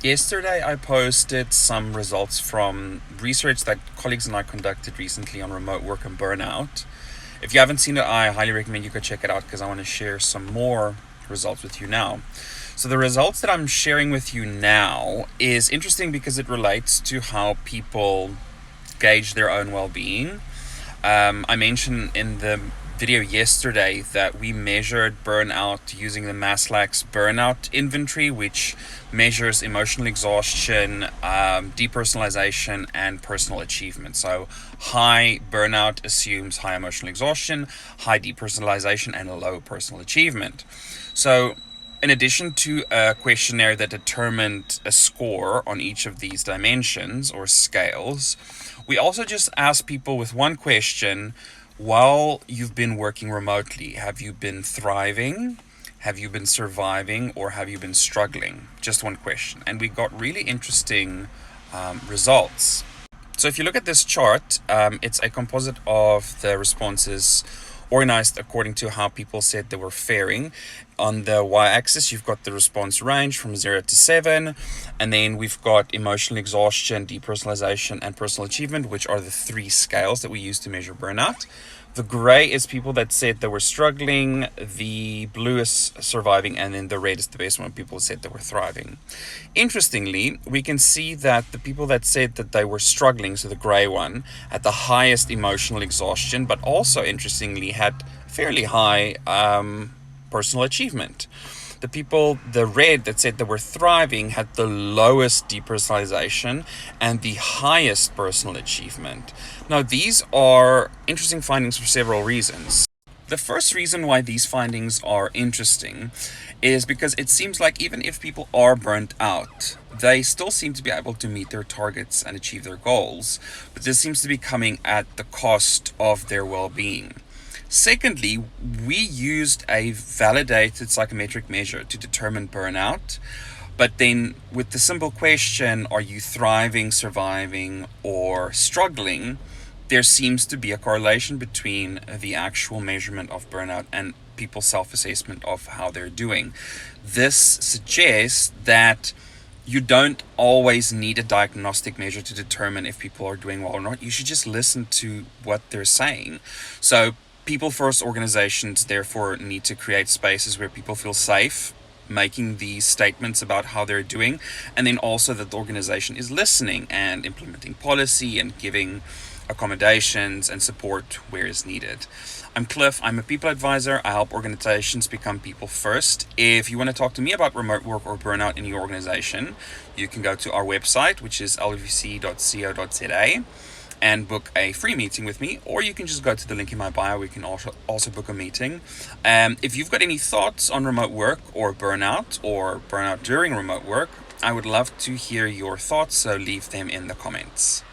Yesterday, I posted some results from research that colleagues and I conducted recently on remote work and burnout. If you haven't seen it, I highly recommend you go check it out because I want to share some more results with you now. So, the results that I'm sharing with you now is interesting because it relates to how people gauge their own well being. I mentioned in the video yesterday that we measured burnout using the Maslach's burnout inventory, which measures emotional exhaustion, depersonalization, and personal achievement. So, high burnout assumes high emotional exhaustion, high depersonalization, and low personal achievement. So, in addition to a questionnaire that determined a score on each of these dimensions or scales, we also just asked people with one question: while you've been working remotely, have you been thriving? Have you been surviving? Or have you been struggling? Just one question. And we got really interesting results. So if you look at this chart, it's a composite of the responses organized according to how people said they were faring. On the y-axis, you've got the response range from 0 to 7, and then we've got emotional exhaustion, depersonalization, and personal achievement, which are the three scales that we use to measure burnout. The gray is people that said they were struggling, the blue is surviving, and then the red is the best one, people said they were thriving. Interestingly, we can see that the people that said that they were struggling, so the gray one, had the highest emotional exhaustion, but also interestingly had fairly high personal achievement. The people, the red, that said they were thriving had the lowest depersonalization and the highest personal achievement. Now, these are interesting findings for several reasons. The first reason why these findings are interesting is because it seems like even if people are burnt out, they still seem to be able to meet their targets and achieve their goals, but this seems to be coming at the cost of their well-being. Secondly, we used a validated psychometric measure to determine burnout, but then with the simple question, are you thriving, surviving, or struggling, there seems to be a correlation between the actual measurement of burnout and people's self-assessment of how they're doing. This suggests that you don't always need a diagnostic measure to determine if people are doing well or not. You should just listen to what they're saying. So people first organizations therefore need to create spaces where people feel safe making these statements about how they're doing, and then also that the organization is listening and implementing policy and giving accommodations and support where is needed. I'm Cliff. I'm a people advisor. I help organizations become people first. If you want to talk to me about remote work or burnout in your organization, you can go to our website, which is lvc.co.za, and book a free meeting with me, or you can just go to the link in my bio. We can also book a meeting. If you've got any thoughts on remote work or burnout during remote work, I would love to hear your thoughts, so leave them in the comments.